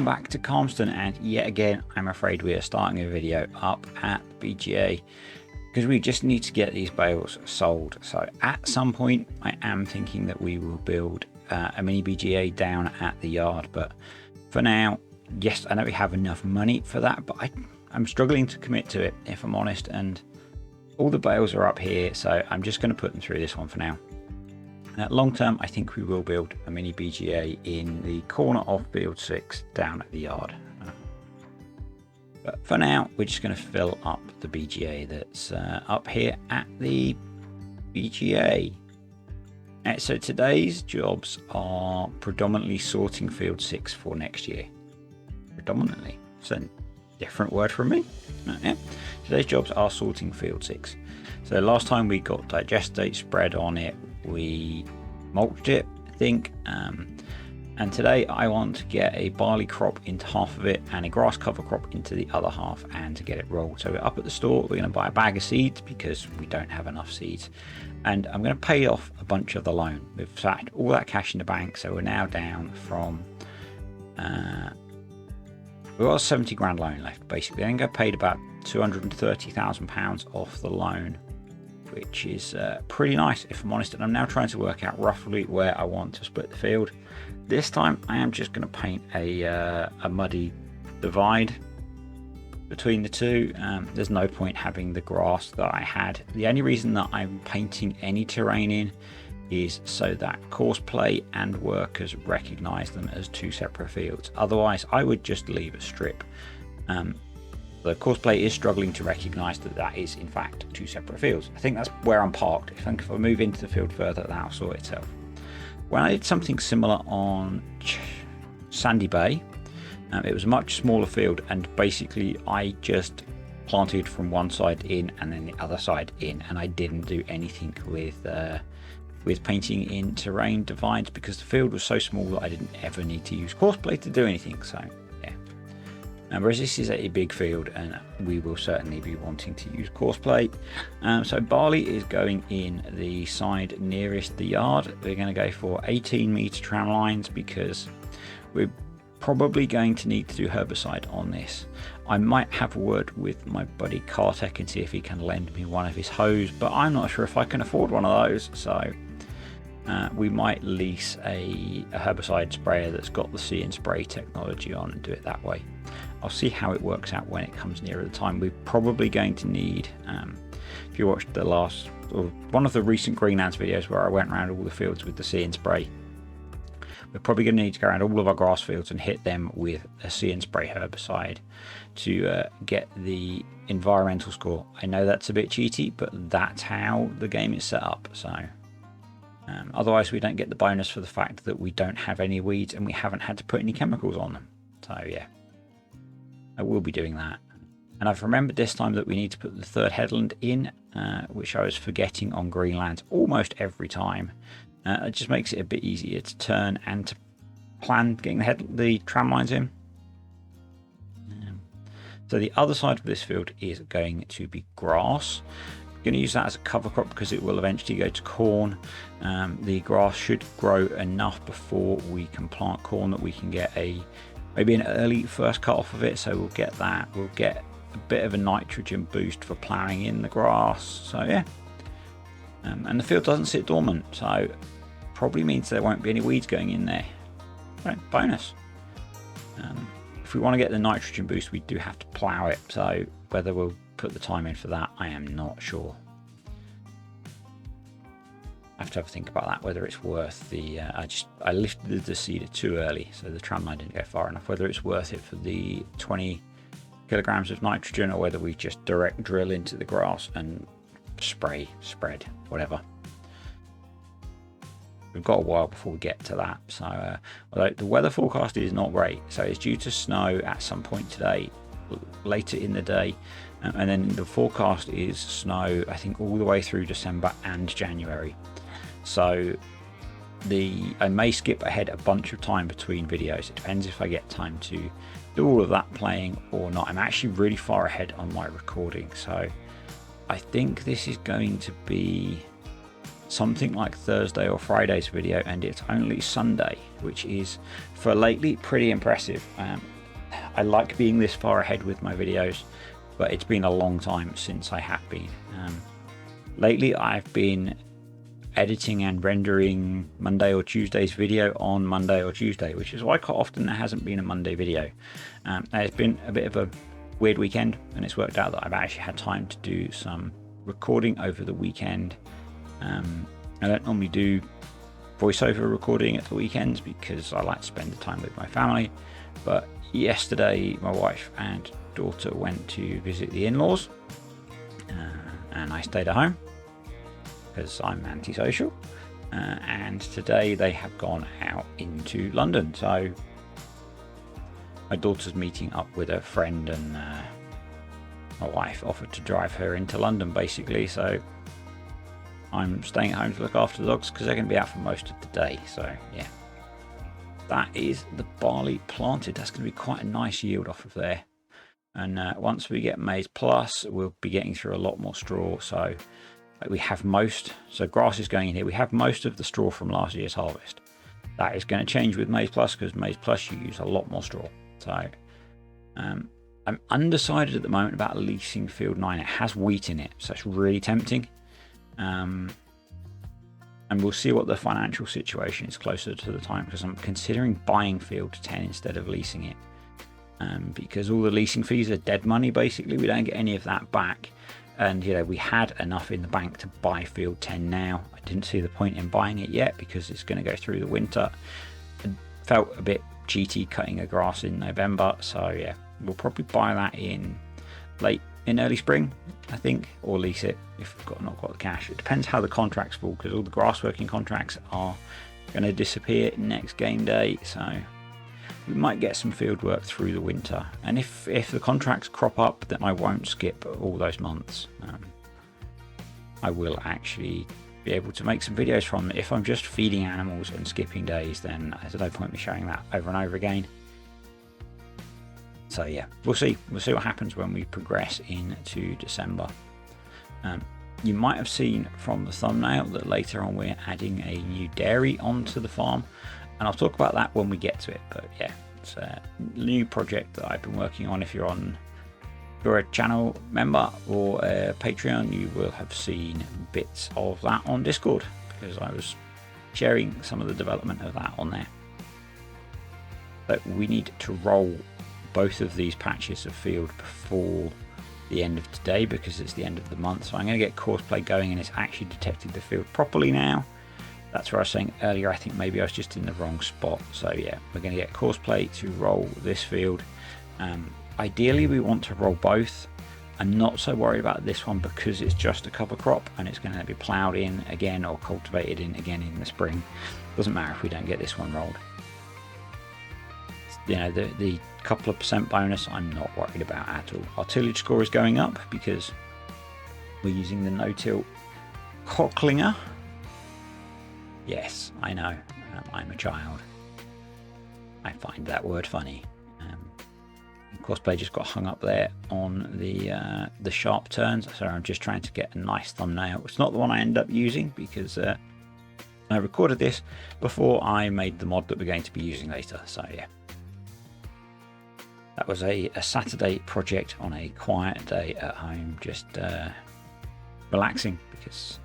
back to Calmsden, and yet again I'm afraid we are starting a video up at BGA because we just need to get these bales sold. So at some point I am thinking that we will build a mini BGA down at the yard, but for now, yes, I know we have enough money for that, but I'm struggling to commit to it, if I'm honest, and all the bales are up here, so I'm just going to put them through this one for now. Long term, I think we will build a mini BGA in the corner of field 6 down at the yard. But for now, we're just going to fill up the BGA that's up here at the BGA. So today's jobs are predominantly sorting field 6 for next year. Predominantly. It's a different word from me. Yeah. Today's jobs are sorting field 6. So last time we got digestate spread on it, we mulched it, I think, and today I want to get a barley crop into half of it and a grass cover crop into the other half, and to get it rolled. So we're up at the store, we're going to buy a bag of seeds because we don't have enough seeds, and I'm going to pay off a bunch of the loan. We've sat all that cash in the bank, so we're now down from we've got a 70 grand loan left basically. I think I paid about £230,000 off the loan, which is pretty nice, if I'm honest, and I'm now trying to work out roughly where I want to split the field. This time I am just going to paint a muddy divide between the two. There's no point having the grass that I had. The only reason that I'm painting any terrain in is so that course play and workers recognize them as two separate fields. Otherwise I would just leave a strip. The course play is struggling to recognise that that is in fact two separate fields. I think that's where I'm parked. If I move into the field further, that'll sort itself. When I did something similar on Sandy Bay, it was a much smaller field, and basically I just planted from one side in and then the other side in, and I didn't do anything with painting in terrain divides because the field was so small that I didn't ever need to use course play to do anything. So whereas this is a big field and we will certainly be wanting to use course play. So barley is going in the side nearest the yard. We're going to go for 18 metre tram lines because we're probably going to need to do herbicide on this. I might have a word with my buddy Cartech and see if he can lend me one of his hoes, but I'm not sure if I can afford one of those, so we might lease a herbicide sprayer that's got the see and spray technology on and do it that way. I'll see how it works out when it comes nearer the time. We're probably going to need, if you watched the last, or one of the recent Greenlands videos where I went around all the fields with the see and spray, we're probably going to need to go around all of our grass fields and hit them with a see and spray herbicide to get the environmental score. I know that's a bit cheaty, but that's how the game is set up. So otherwise we don't get the bonus for the fact that we don't have any weeds and we haven't had to put any chemicals on them. So yeah, I will be doing that. And I've remembered this time that we need to put the third headland in, which I was forgetting on Greenland almost every time. It just makes it a bit easier to turn and to plan getting the tram lines in. So the other side of this field is going to be grass. I'm going to use that as a cover crop because it will eventually go to corn. The grass should grow enough before we can plant corn that we can get maybe an early first cut off of it. So we'll get that. We'll get a bit of a nitrogen boost for ploughing in the grass. So yeah. And the field doesn't sit dormant, so probably means there won't be any weeds going in there. Right, bonus. If we want to get the nitrogen boost, we do have to plough it. So whether we'll put the time in for that, I am not sure. I have to have a think about that, whether it's worth the I lifted the seeder too early, so the tram line didn't go far enough, whether it's worth it for the 20 kilograms of nitrogen or whether we just direct drill into the grass and spread, whatever. We've got a while before we get to that. So although the weather forecast is not great, so it's due to snow at some point today, later in the day, and then the forecast is snow I think all the way through December and January. So I may skip ahead a bunch of time between videos. It depends if I get time to do all of that playing or not. I'm actually really far ahead on my recording, so I think this is going to be something like Thursday or Friday's video, and it's only Sunday, which is for lately pretty impressive. I like being this far ahead with my videos, but it's been a long time since I have been. Lately I've been editing and rendering Monday or Tuesday's video on Monday or Tuesday, which is why quite often there hasn't been a Monday video. It's been a bit of a weird weekend, and it's worked out that I've actually had time to do some recording over the weekend. I don't normally do voiceover recording at the weekends because I like to spend the time with my family, but yesterday my wife and daughter went to visit the in-laws, and I stayed at home because I'm antisocial, and today they have gone out into London. So my daughter's meeting up with a friend, and my wife offered to drive her into London basically, so I'm staying at home to look after the dogs because they're going to be out for most of the day. So yeah, that is the barley planted. That's going to be quite a nice yield off of there, and once we get maize plus, we'll be getting through a lot more straw. So we have so grass is going in here. We have most of the straw from last year's harvest. That is going to change with maize plus, because maize plus you use a lot more straw. So I'm undecided at the moment about leasing field 9. It has wheat in it, so it's really tempting. And we'll see what the financial situation is closer to the time, because I'm considering buying field 10 instead of leasing it, because all the leasing fees are dead money basically. We don't get any of that back, and we had enough in the bank to buy field 10 now. I didn't see the point in buying it yet because it's going to go through the winter. I felt a bit cheaty cutting a grass in November, so yeah, we'll probably buy that in early spring, I think, or lease it if we've not got the cash. It depends how the contracts fall, because all the grass working contracts are going to disappear next game day, so we might get some field work through the winter. And if the contracts crop up, then I won't skip all those months. I will actually be able to make some videos from it. If I'm just feeding animals and skipping days, then there's no point me showing that over and over again. So yeah, we'll see what happens when we progress into December. You might have seen from the thumbnail that later on we're adding a new dairy onto the farm, and I'll talk about that when we get to it. But yeah, it's a new project that I've been working on. If you're a channel member or a Patreon, you will have seen bits of that on Discord, because I was sharing some of the development of that on there. But we need to roll both of these patches of field before the end of today, because it's the end of the month. So I'm going to get courseplay going, and it's actually detected the field properly now. That's where I was saying earlier, I think maybe I was just in the wrong spot. So yeah, we're going to get courseplay to roll this field. Ideally we want to roll both. I'm not so worried about this one because it's just a cover crop and it's going to be ploughed in again or cultivated in again in the spring. Doesn't matter if we don't get this one rolled. The couple of % bonus I'm not worried about at all. Our tillage score is going up because we're using the no-till cocklinger. Yes, I know, I'm a child. I find that word funny. Cosplay just got hung up there on the sharp turns, so I'm just trying to get a nice thumbnail. It's not the one I end up using because I recorded this before I made the mod that we're going to be using later. So yeah, that was a Saturday project on a quiet day at home, just relaxing, because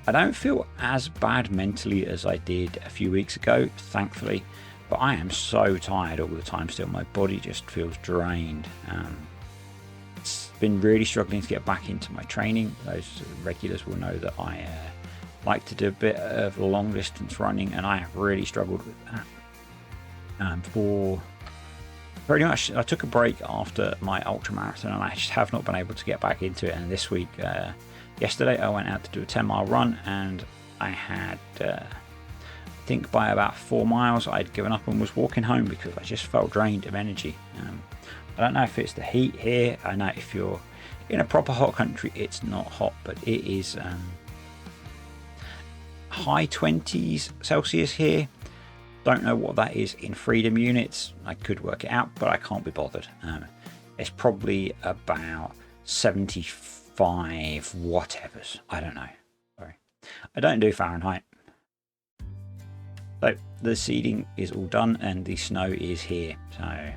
I don't feel as bad mentally as I did a few weeks ago, thankfully. But I am so tired all the time still. My body just feels drained. It's been really struggling to get back into my training. Those regulars will know that I like to do a bit of long distance running, and I have really struggled with that. For pretty much, I took a break after my ultra marathon, and I just have not been able to get back into it. And this week, yesterday, I went out to do a 10-mile run, and I had... I think by about 4 miles I'd given up and was walking home because I just felt drained of energy. I don't know if it's the heat here. I know if you're in a proper hot country it's not hot, but it is high 20s Celsius here. Don't know what that is in freedom units. I could work it out, but I can't be bothered. It's probably about 75 whatevers. I don't know. Sorry, I don't do Fahrenheit. So the seeding is all done and the snow is here. So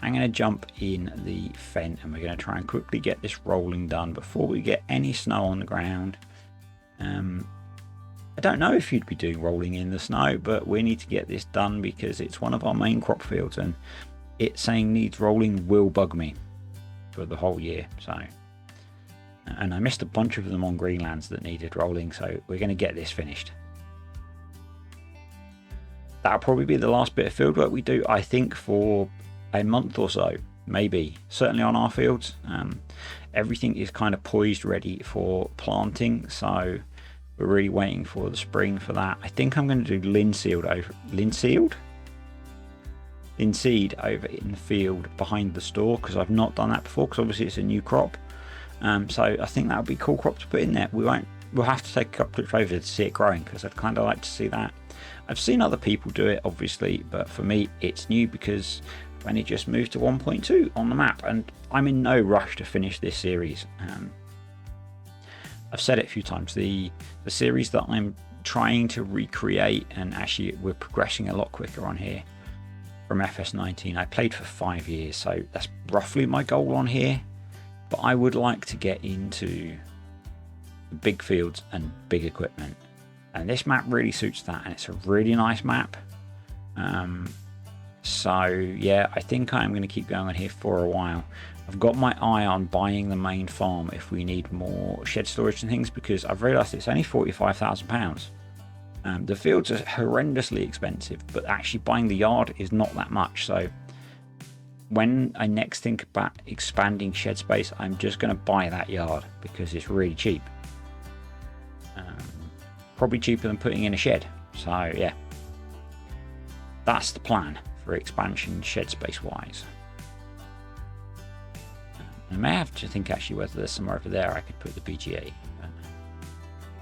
I'm going to jump in the Fen, and we're going to try and quickly get this rolling done before we get any snow on the ground. I don't know if you'd be doing rolling in the snow, but we need to get this done because it's one of our main crop fields, and it saying needs rolling will bug me for the whole year. So, and I missed a bunch of them on Greenlands that needed rolling, so we're going to get this finished. That'll probably be the last bit of field work we do, I think, for a month or so, maybe. Certainly on our fields. Everything is kind of poised, ready for planting, so we're really waiting for the spring for that. I think I'm going to do linseed over in the field behind the store, because I've not done that before, because obviously it's a new crop. So I think that would be a cool crop to put in there. We'll have to take a couple of trips over to see it growing, because I'd kind of like to see that. I've seen other people do it, obviously, but for me it's new because I've only just moved to 1.2 on the map, and I'm in no rush to finish this series. I've said it a few times, the series that I'm trying to recreate, and actually we're progressing a lot quicker on here, from FS19. I played for 5 years, so that's roughly my goal on here, but I would like to get into big fields and big equipment, and this map really suits that, and it's a really nice map. So yeah, I think I'm going to keep going on here for a while. I've got my eye on buying the main farm if we need more shed storage and things, because I've realised it's only £45,000. The fields are horrendously expensive, but actually buying the yard is not that much. So when I next think about expanding shed space, I'm just going to buy that yard because it's really cheap. Probably cheaper than putting in a shed. So yeah, that's the plan for expansion shed space wise. I may have to think actually whether there's somewhere over there I could put the BGA.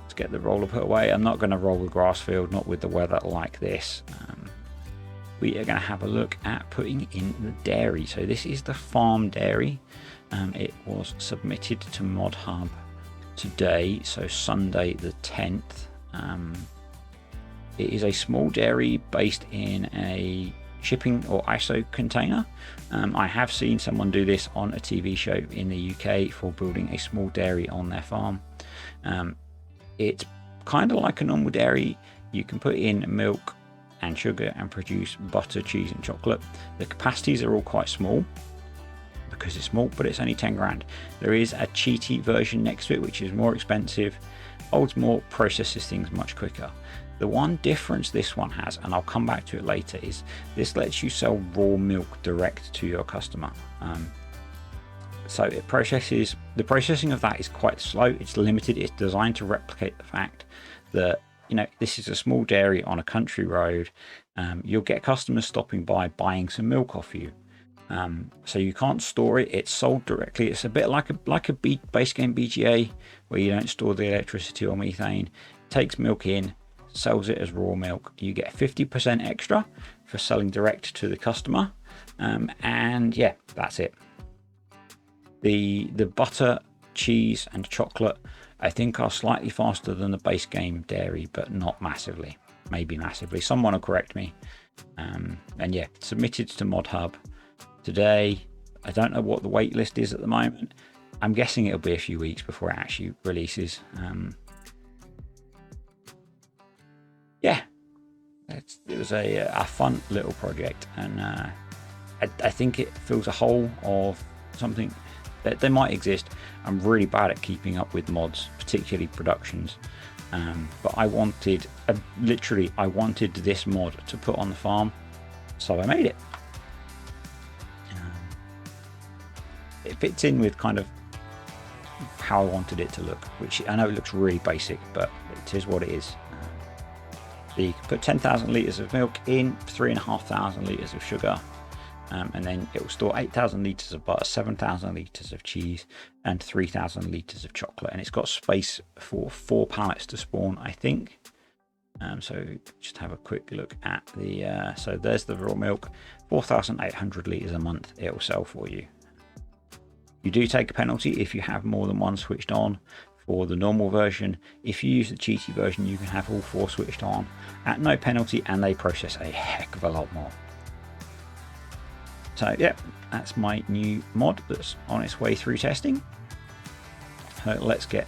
Let's get the roller put away. I'm not going to roll the grass field, not with the weather like this. We are going to have a look at putting in the dairy. So this is the farm dairy. It was submitted to Mod Hub today, so Sunday the 10th. It is a small dairy based in a shipping or ISO container. I have seen someone do this on a TV show in the UK for building a small dairy on their farm. It's kind of like a normal dairy. You can put in milk and sugar and produce butter, cheese and chocolate. The capacities are all quite small because it's small, but it's only 10 grand. There is a cheaty version next to it which is more expensive, holds more, processes things much quicker. The one difference this one has, and I'll come back to it later, is this lets you sell raw milk direct to your customer. So it processes, the processing of that is quite slow, it's limited, it's designed to replicate the fact that, you know, this is a small dairy on a country road. You'll get customers stopping by buying some milk off you. So you can't store it, it's sold directly. It's a bit like a base game BGA where you don't store the electricity or methane. It takes milk in, sells it as raw milk. You get 50% extra for selling direct to the customer. And yeah, that's it. The butter, cheese and chocolate I think are slightly faster than the base game dairy, but not massively, maybe massively. Someone will correct me. And yeah, submitted to Mod Hub today. I don't know what the wait list is at the moment. I'm guessing it'll be a few weeks before it actually releases. Yeah, it was a fun little project, and I think it fills a hole of something that they might exist. I'm really bad at keeping up with mods, particularly productions, but I wanted I wanted this mod to put on the farm, so I made it. It fits in with kind of how I wanted it to look, which I know it looks really basic, but it is what it is. You can put 10,000 litres of milk in, 3,500 litres of sugar, and then it will store 8,000 litres of butter, 7,000 litres of cheese, and 3,000 litres of chocolate. And it's got space for 4 pallets to spawn, I think. So just have a quick look at the, so there's the raw milk, 4,800 litres a month it will sell for you. You do take a penalty if you have more than one switched on. For the normal version, if you use the cheaty version, you can have all 4 switched on at no penalty, and they process a heck of a lot more. So yeah, that's my new mod that's on its way through testing. So let's get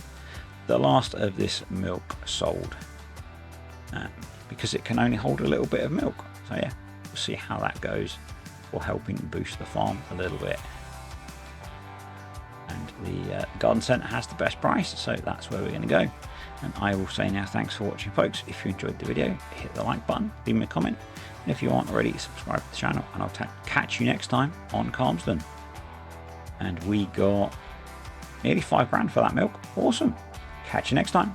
the last of this milk sold, because it can only hold a little bit of milk. So yeah, we'll see how that goes for helping boost the farm a little bit. And the garden centre has the best price, so that's where we're going to go. And I will say now, thanks for watching, folks. If you enjoyed the video, hit the like button, leave me a comment, and if you aren't already, subscribe to the channel, and I'll catch you next time on Calmsden. And we got nearly £5 grand for that milk. Awesome. Catch you next time.